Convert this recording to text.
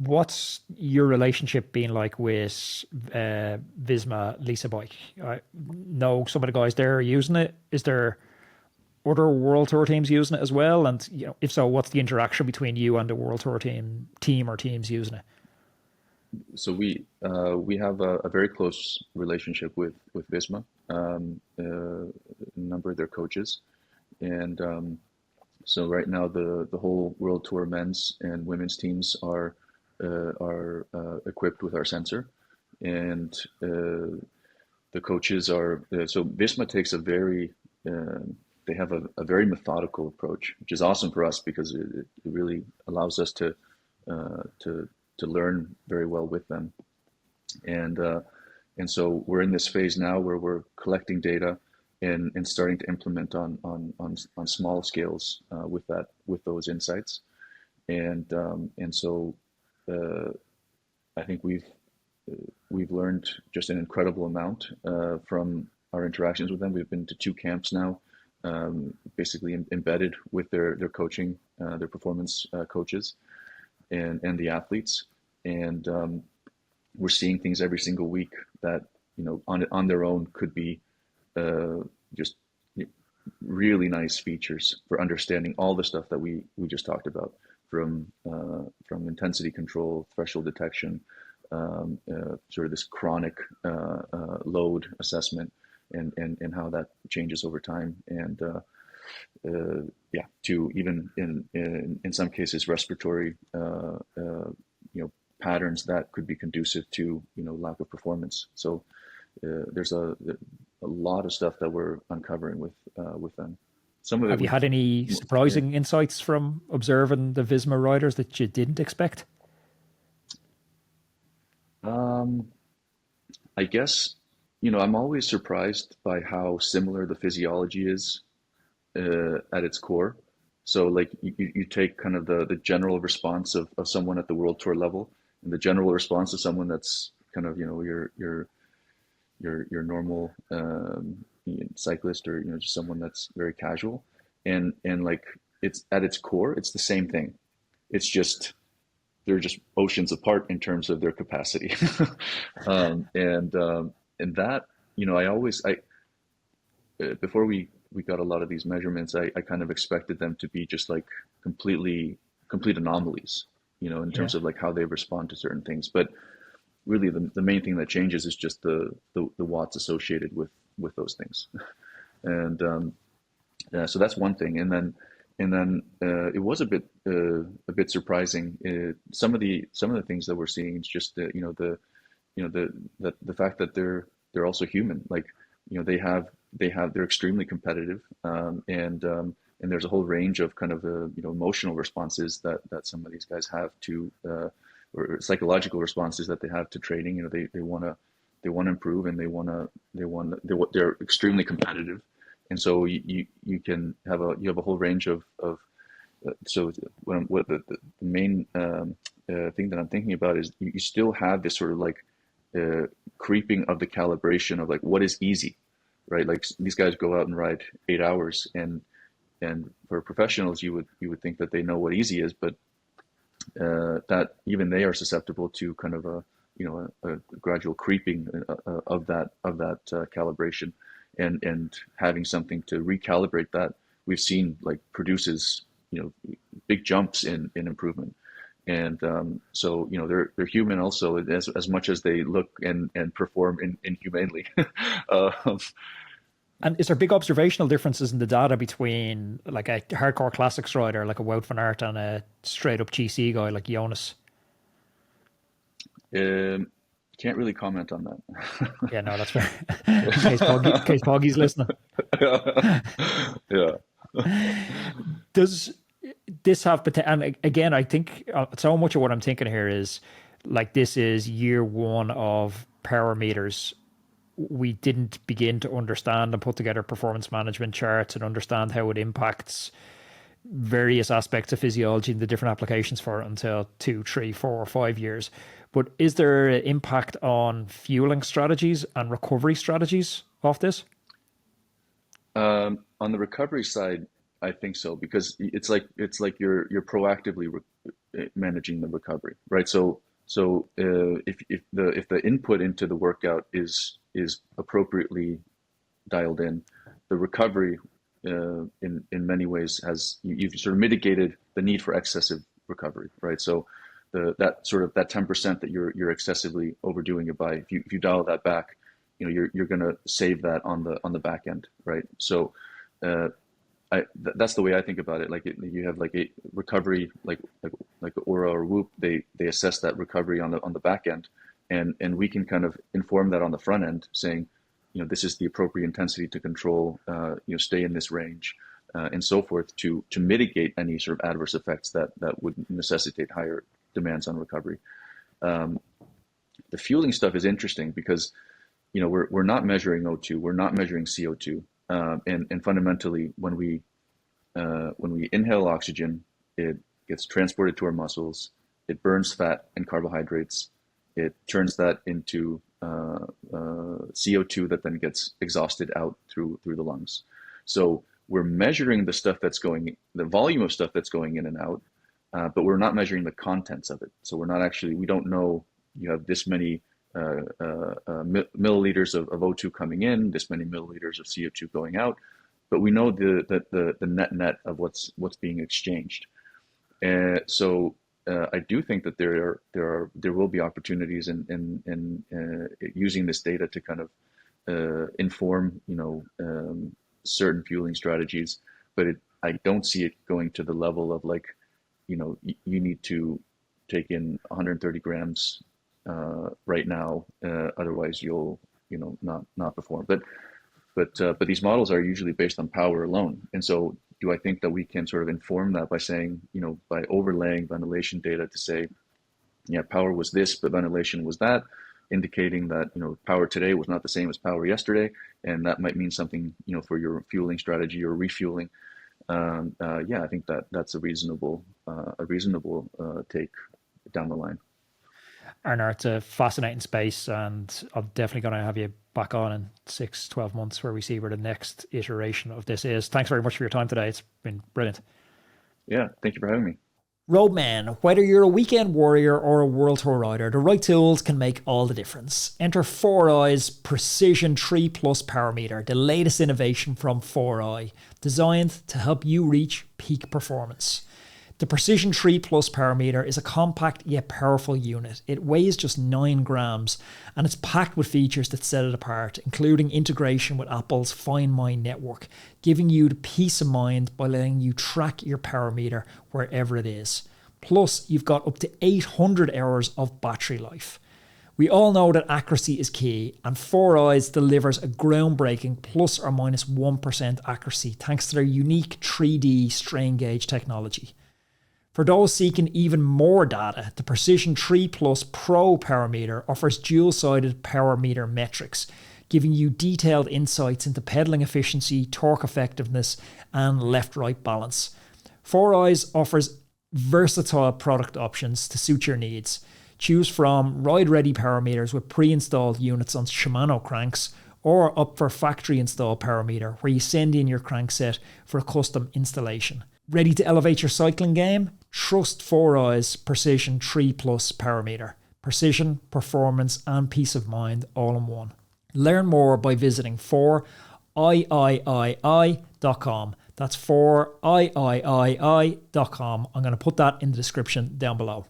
What's your relationship been like with Visma Lisa bike? I know some of the guys there are using it. Is there other World Tour teams using it as well? And if so, what's the interaction between you and the World Tour team or teams using it? So we have a very close relationship with Visma, a number of their coaches, and so right now the whole World Tour men's and women's teams are equipped with our sensor, and the coaches are so Visma takes a very they have a very methodical approach, which is awesome for us because it really allows us to learn very well with them. And and so we're in this phase now where we're collecting data and starting to implement on small scales with those insights. And so uh, I think we've learned just an incredible amount from our interactions with them. We've been to two camps now, basically embedded with their coaching, their performance coaches, and the athletes, and we're seeing things every single week that on their own could be uh, just really nice features for understanding all the stuff that we just talked about, from intensity control, threshold detection, sort of this chronic load assessment, and how that changes over time, and yeah, to even in some cases respiratory patterns that could be conducive to lack of performance. So there's a lot of stuff that we're uncovering with them. Some of it Have you we had any yeah. surprising insights from observing the Visma riders that you didn't expect? Um, I guess I'm always surprised by how similar the physiology is at its core. So like you take kind of the general response of someone at the world tour level, and the general response of someone that's kind of your normal cyclist, or just someone that's very casual, and like it's at its core it's the same thing. It's just they're just oceans apart in terms of their capacity. And that I always I before we got a lot of these measurements, I kind of expected them to be just like complete anomalies, in Yeah. terms of like how they respond to certain things. But really, the main thing that changes is just the watts associated with those things. And yeah, so that's one thing. And then it was a bit surprising. Some of the things that we're seeing is just the fact that they're also human. Like they're extremely competitive, and there's a whole range of kind of emotional responses that some of these guys have to or psychological responses that they have to training. They want to improve, and they're extremely competitive, and so you can have a whole range of so what the main thing that I'm thinking about is you still have this sort of like uh, creeping of the calibration of like what is easy, right? Like these guys go out and ride 8 hours, and for professionals you would think that they know what easy is, but that even they are susceptible to kind of a gradual creeping of that calibration, and having something to recalibrate that we've seen like produces big jumps in improvement. And so they're human also, as much as they look and perform inhumanely. um, And is there big observational differences in the data between like a hardcore classics rider like a Wout van Aert and a straight up GC guy like Jonas? um, can't really comment on that. Yeah, no, that's fair. In case Poggy's listening. Yeah. Does this have potential? And again, I think so much of what I'm thinking here is like this is year one of power meters. We didn't begin to understand and put together performance management charts and understand how it impacts various aspects of physiology and the different applications for it until 2, 3, 4, or 5 years. But is there an impact on fueling strategies and recovery strategies off this? On the recovery side, I think so, because it's like you're proactively managing the recovery, right? If the input into the workout is appropriately dialed in, the recovery in many ways you've sort of mitigated the need for excessive recovery, right? So that 10% that you're excessively overdoing it by, if you dial that back, you're going to save that on the back end, right? So that's the way I think about it. Like you have like a recovery, like Aura or Whoop, they assess that recovery on the back end, and we can kind of inform that on the front end, saying, this is the appropriate intensity to control, stay in this range, and so forth, to mitigate any sort of adverse effects that would necessitate higher demands on recovery. The fueling stuff is interesting because, we're not measuring O2, we're not measuring CO2, and fundamentally, when we inhale oxygen, it gets transported to our muscles, it burns fat and carbohydrates, it turns that into CO2 that then gets exhausted out through the lungs. So we're measuring the volume of stuff that's going in and out, but we're not measuring the contents of it. So we don't know you have this many milliliters of O2 coming in, this many milliliters of CO2 going out, but we know the net of what's being exchanged. So I do think that there will be opportunities in using this data to kind of inform certain fueling strategies, but I don't see it going to the level of like, you need to take in 130 grams right now, otherwise you'll not perform. But these models are usually based on power alone, and so do I think that we can sort of inform that by saying, by overlaying ventilation data to say, yeah, power was this, but ventilation was that, indicating that power today was not the same as power yesterday, and that might mean something for your fueling strategy or refueling. Yeah, I think that's a reasonable take down the line. Arnar, it's a fascinating space, and I'm definitely going to have you back on in 6-12 months where we see where the next iteration of this is. Thanks very much for your time today. It's been brilliant. Yeah, thank you for having me. Roadman, whether you're a weekend warrior or a world tour rider, the right tools can make all the difference. Enter 4i's Precision 3 Plus Power Meter, the latest innovation from 4i, designed to help you reach peak performance. The Precision 3 Plus Power Meter is a compact yet powerful unit. It weighs just 9 grams and it's packed with features that set it apart, including integration with Apple's Find My network, giving you the peace of mind by letting you track your power meter wherever it is. Plus, you've got up to 800 hours of battery life. We all know that accuracy is key, and 4i's delivers a groundbreaking plus or minus 1% accuracy thanks to their unique 3D strain gauge technology. For those seeking even more data, the Precision 3 Plus Pro Power Meter offers dual-sided power meter metrics, giving you detailed insights into pedaling efficiency, torque effectiveness, and left-right balance. 4i's offers versatile product options to suit your needs. Choose from ride-ready power meters with pre-installed units on Shimano cranks, or up for factory-installed power meter, where you send in your crankset for a custom installation. Ready to elevate your cycling game? Trust 4i's Precision 3 Plus Power Meter. Precision, performance, and peace of mind all in one. Learn more by visiting 4iiii.com. That's 4iiii.com. I'm going to put that in the description down below.